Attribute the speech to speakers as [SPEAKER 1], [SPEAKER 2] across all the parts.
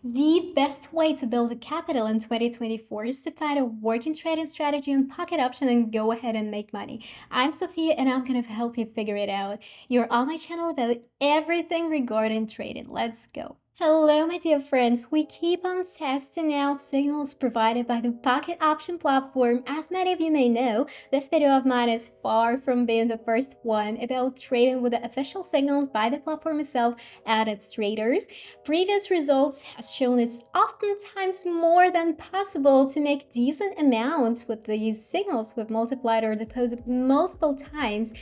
[SPEAKER 1] The best way to build a capital in 2024 is to find a working trading strategy on PocketOption and go ahead and make money. I'm Sofia and I'm going to help you figure it out. You're on my channel about everything regarding trading. Let's go. Hello, my dear friends. We keep on testing out signals provided by the PocketOption platform. As many of you may know, this video of mine is far from being the first one about trading with the official signals by the platform itself and its traders. Previous results has shown it's oftentimes more than possible to make decent amounts with these signals we've multiplied or deposited multiple times.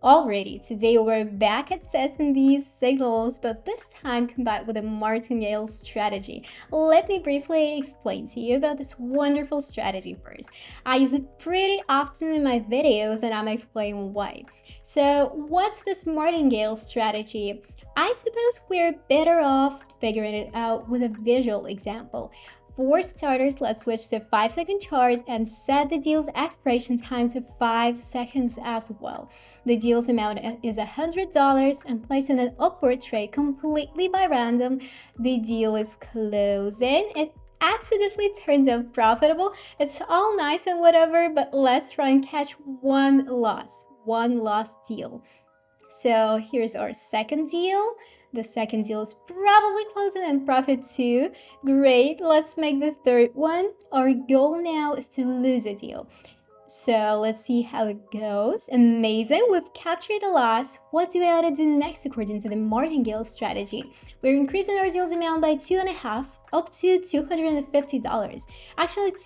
[SPEAKER 1] Already, today we're back at testing these signals, but this time combined with a Martingale strategy. Let me briefly explain to you about this wonderful strategy first. I use it pretty often in my videos and I'm explaining why. So what's this Martingale strategy? I suppose we're better off figuring it out with a visual example. For starters, let's switch to 5-second chart and set the deal's expiration time to 5 seconds as well. The deal's amount is $100 and placed in an upward trade completely by random. The deal is closing. It accidentally turns out profitable. It's all nice and whatever, but let's try and catch one lost deal. So here's our second deal. The second deal is probably closing in profit too. Great, let's make the third one. Our goal now is to lose a deal. So let's see how it goes. Amazing, we've captured the loss. What do we have to do next according to the Martingale strategy? We're increasing our deal's amount by 2.5 up to $250. Actually, 2.5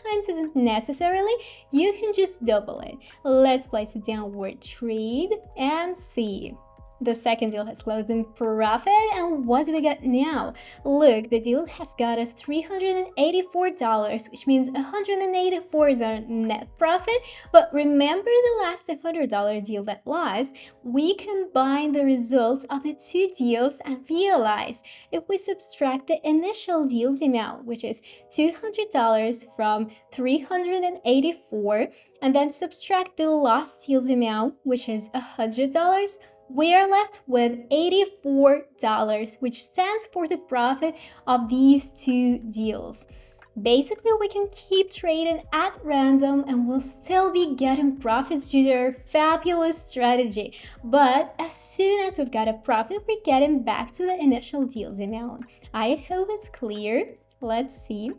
[SPEAKER 1] times isn't necessarily. You can just double it. Let's place a downward trade and see. The second deal has closed in profit, and what do we get now? Look, the deal has got us $384, which means $184 is our net profit. But remember the last $100 deal that lost? We combine the results of the two deals and realize if we subtract the initial deal's amount, which is $200 from $384, and then subtract the lost deal's amount, which is $100, we are left with $84, which stands for the profit of these two deals. Basically, we can keep trading at random and we'll still be getting profits due to our fabulous strategy. But as soon as we've got a profit, we're getting back to the initial deal's amount. I hope it's clear. Let's see.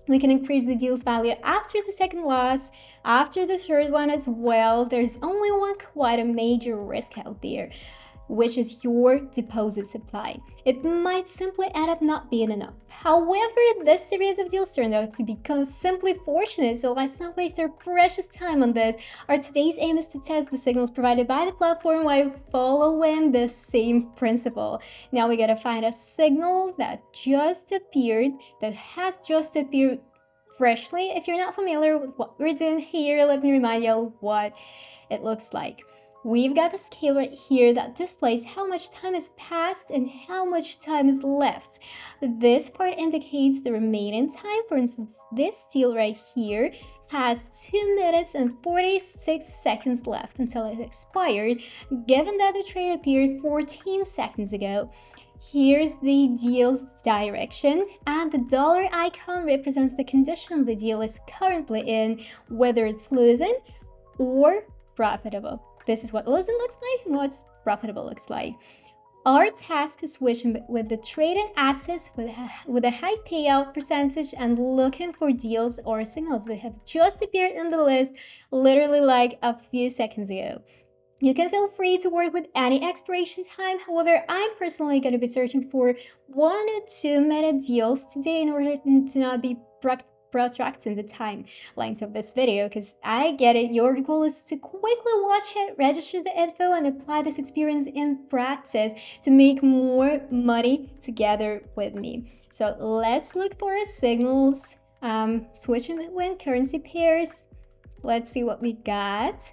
[SPEAKER 1] We can increase the deal's value after the second loss, after the third one as well. There's only one quite a major risk out there, which is your deposit supply. It might simply end up not being enough. However, this series of deals turned out to be simply fortunate, so let's not waste our precious time on this. Our today's aim is to test the signals provided by the platform while following the same principle. Now we gotta find a signal that has just appeared freshly. If you're not familiar with what we're doing here, let me remind you what it looks like. We've got a scale right here that displays how much time has passed and how much time is left. This part indicates the remaining time. For instance, this deal right here has 2 minutes and 46 seconds left until it expired, given that the trade appeared 14 seconds ago. Here's the deal's direction, and the dollar icon represents the condition the deal is currently in, whether it's losing or profitable. This is what losing looks like and what's profitable looks like. Our task is switching with the traded assets with a high payout percentage and looking for deals or signals that have just appeared in the list literally like a few seconds ago. You can feel free to work with any expiration time. However, I'm personally going to be searching for 1 or 2 minute deals today in order to not be protracting the time length of this video, because I get it, your goal is to quickly watch it, register the info, and apply this experience in practice to make more money together with me. So let's look for our signals, switching between currency pairs. Let's see what we got.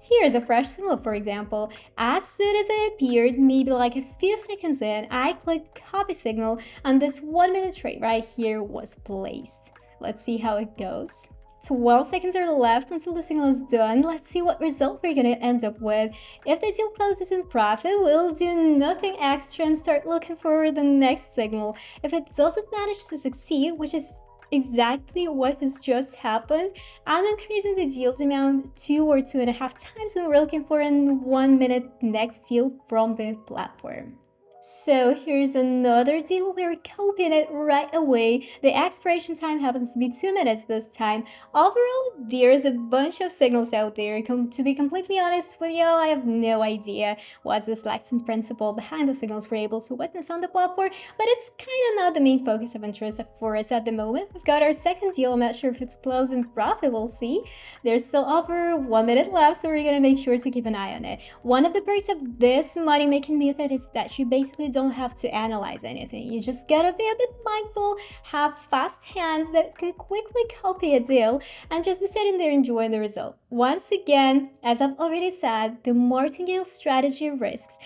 [SPEAKER 1] Here's a fresh signal, for example. As soon as it appeared, maybe like a few seconds in, I clicked copy signal and this 1 minute trade right here was placed. Let's see how it goes. 12 seconds are left until the signal is done. Let's see what result we're gonna end up with. If the deal closes in profit, we'll do nothing extra and start looking for the next signal. If it doesn't manage to succeed, which is exactly what has just happened, I'm increasing the deals amount 2 or 2.5 times, and we're looking for a 1 minute next deal from the platform. So here's another deal. We're copying it right away. The expiration time happens to be 2 minutes this time. Overall, there's a bunch of signals out there. To be completely honest with y'all, I have no idea what's the selection principle behind the signals we're able to witness on the platform, but it's kind of not the main focus of interest for us at the moment. We've got our second deal. I'm not sure if it's closed in profit, we'll see. There's still over 1 minute left, so we're gonna make sure to keep an eye on it. One of the perks of this money-making method is that you basically don't have to analyze anything. You just gotta be a bit mindful, have fast hands that can quickly copy a deal, and just be sitting there enjoying the result. Once again, as I've already said, the Martingale strategy risks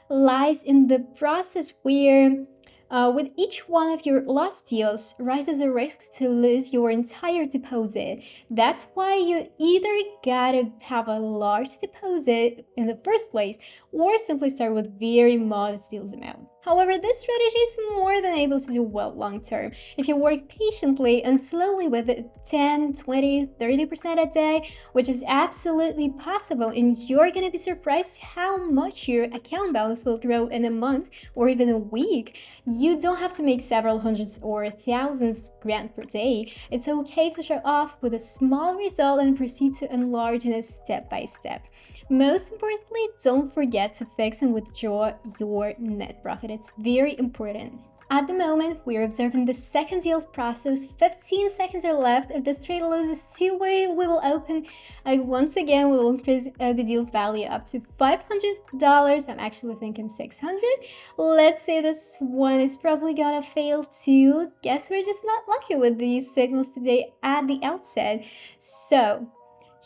[SPEAKER 1] lies in the process where with each one of your lost deals rises a risk to lose your entire deposit. That's why you either gotta have a large deposit in the first place or simply start with very modest deals amount. However, this strategy is more than able to do well long term. If you work patiently and slowly with it 10, 20, 30% a day, which is absolutely possible, and you're gonna be surprised how much your account balance will grow in a month or even a week. You don't have to make several hundreds or thousands grand per day. It's okay to start off with a small result and proceed to enlarge in it step by step. Most importantly, don't forget to fix and withdraw your net profit. It's very important. At the moment, we're observing the second deals process. 15 seconds are left. If this trade loses two-way, we will open. Once again, we will increase the deal's value up to $500. I'm actually thinking 600. Let's say this one is probably gonna fail too. Guess we're just not lucky with these signals today at the outset. So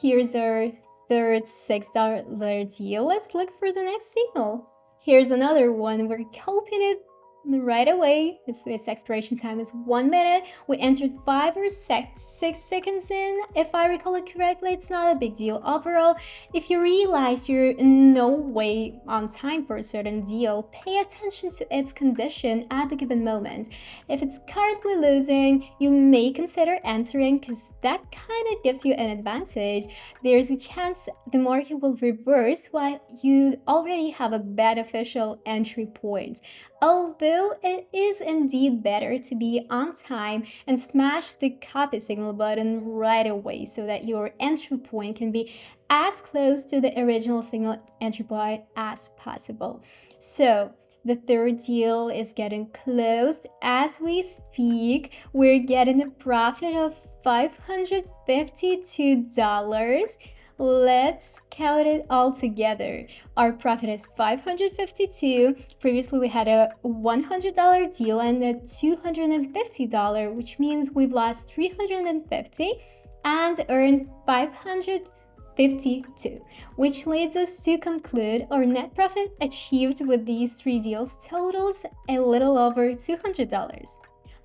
[SPEAKER 1] here's our third $6 deal. Let's look for the next signal. Here's another one. We're copying it right away. Its expiration time is 1 minute. We entered 5 or 6 seconds in. If I recall it correctly, it's not a big deal. Overall, if you realize you're in no way on time for a certain deal, pay attention to its condition at the given moment. If it's currently losing, you may consider entering because that kind of gives you an advantage. There's a chance the market will reverse while you already have a beneficial entry point. Although it is indeed better to be on time and smash the copy signal button right away so that your entry point can be as close to the original signal entry point as possible. So the third deal is getting closed as we speak. We're getting a profit of $552. Let's count it all together. Our profit is $552. Previously, we had a $100 deal and a $250, which means we've lost $350 and earned $552, which leads us to conclude our net profit achieved with these 3 deals totals a little over $200.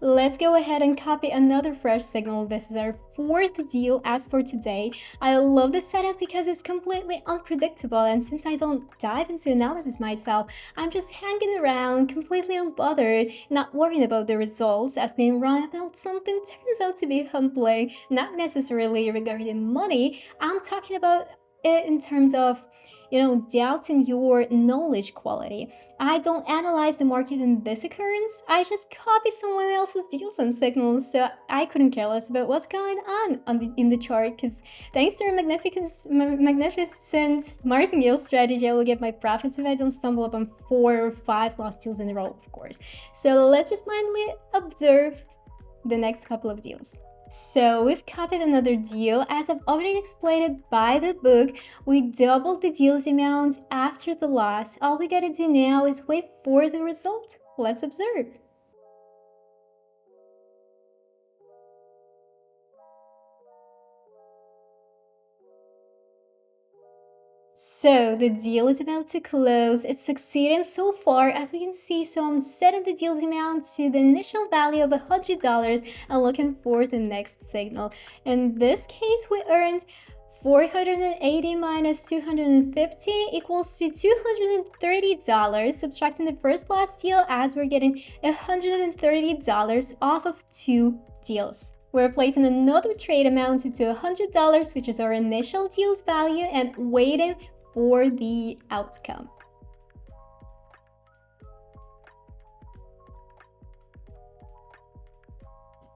[SPEAKER 1] Let's go ahead and copy another fresh signal. This is our 4th deal as for today. I love this setup because it's completely unpredictable, and since I don't dive into analysis myself, I'm just hanging around completely unbothered, not worrying about the results, as being wrong about something turns out to be humbling, not necessarily regarding money. I'm talking about it in terms of doubting your knowledge quality. I don't analyze the market in this occurrence. I just copy someone else's deals and signals, so I couldn't care less about what's going on in the chart, because thanks to our magnificent Martingale strategy, I will get my profits if I don't stumble upon 4 or 5 lost deals in a row, of course. So let's just mindfully observe the next couple of deals. So we've copied another deal. As I've already explained it by the book, we doubled the deal's amount after the loss. All we gotta do now is wait for the result. Let's observe. So the deal is about to close. It's succeeding so far, as we can see. So I'm setting the deal's amount to the initial value of $100 and looking for the next signal. In this case, we earned 480 minus 250 equals to $230, subtracting the first loss deal, as we're getting $130 off of 2 deals. We're placing another trade amounted to $100, which is our initial deal's value, and waiting for the outcome.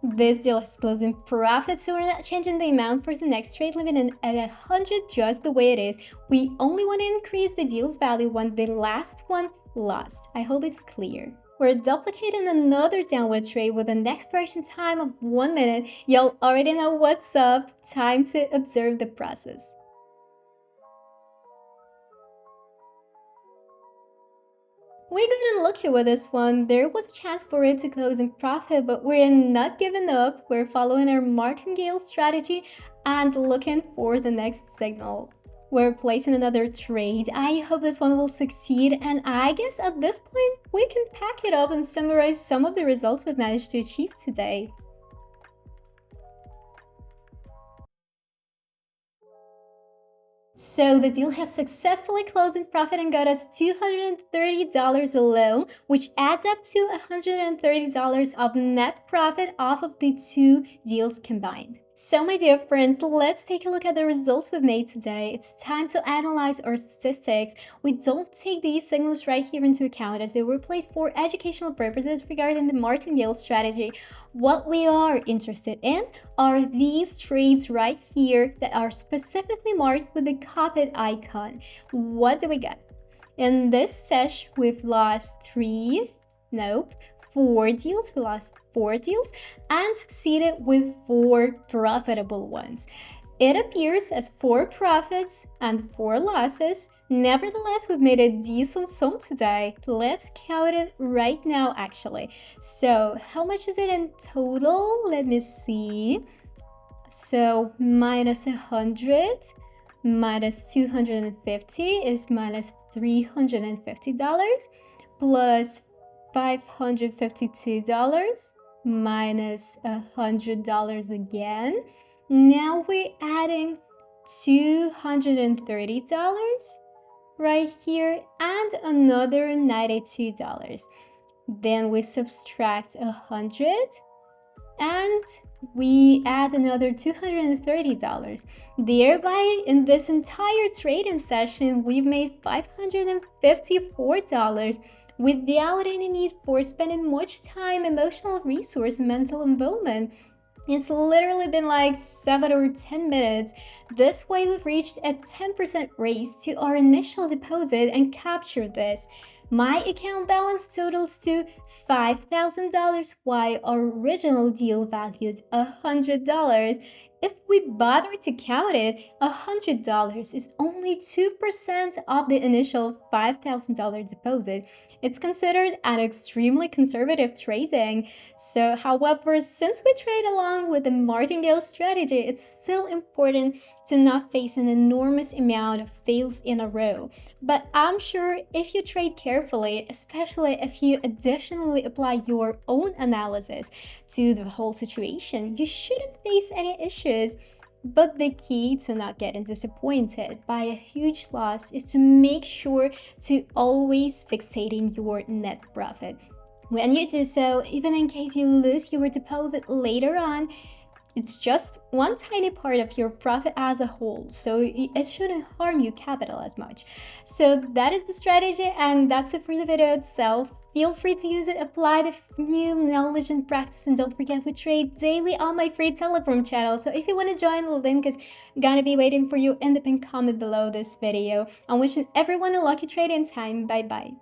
[SPEAKER 1] This deal is closing profit, so we're not changing the amount for the next trade, leaving it at 100 just the way it is. We only want to increase the deal's value when the last one lost. I hope it's clear. We're duplicating another downward trade with an expiration time of 1 minute. Y'all already know what's up. Time to observe the process. We got unlucky with this one. There was a chance for it to close in profit, but we're not giving up. We're following our Martingale strategy and looking for the next signal. We're placing another trade. I hope this one will succeed, and I guess at this point we can pack it up and summarize some of the results we've managed to achieve today. So the deal has successfully closed in profit and got us $230 alone, which adds up to $130 of net profit off of the 2 deals combined. So my dear friends, let's take a look at the results we've made today. It's time to analyze our statistics. We don't take these signals right here into account, as they were placed for educational purposes regarding the Martingale strategy. What we are interested in are these trades right here that are specifically marked with the copied icon. What do we get? In this sesh, we've lost 4 deals. We lost 4 deals and succeeded with 4 profitable ones. It appears as 4 profits and 4 losses. Nevertheless, we've made a decent sum today. Let's count it right now, actually. So how much is it in total? Let me see. So minus 100 minus 250 is minus $350, plus $552 minus $100 again. Now we're adding $230 right here and another $92. Then we subtract 100 and we add another $230. Thereby, in this entire trading session, we've made $554 without any need for spending much time, emotional resource, and mental involvement. It's literally been like 7 or 10 minutes. This way, we've reached a 10% raise to our initial deposit and captured this. My account balance totals to $5,000, while our original deal valued $100. If we bother to count it, $100 is only 2% of the initial $5,000 deposit. It's considered an extremely conservative trading. So, however, since we trade along with the Martingale strategy, it's still important to not face an enormous amount of fails in a row. But I'm sure if you trade carefully, especially if you additionally apply your own analysis to the whole situation, you shouldn't face any issues. But the key to not getting disappointed by a huge loss is to make sure to always fixating your net profit. When you do so, even in case you lose your deposit later on, it's just one tiny part of your profit as a whole, so it shouldn't harm your capital as much. So that is the strategy, and that's it for the video itself. Feel free to use it, apply the new knowledge and practice, and don't forget we trade daily on my free Telegram channel. So if you want to join, the link is gonna be waiting for you in the pinned comment below this video. I'm wishing everyone a lucky trading time. Bye bye.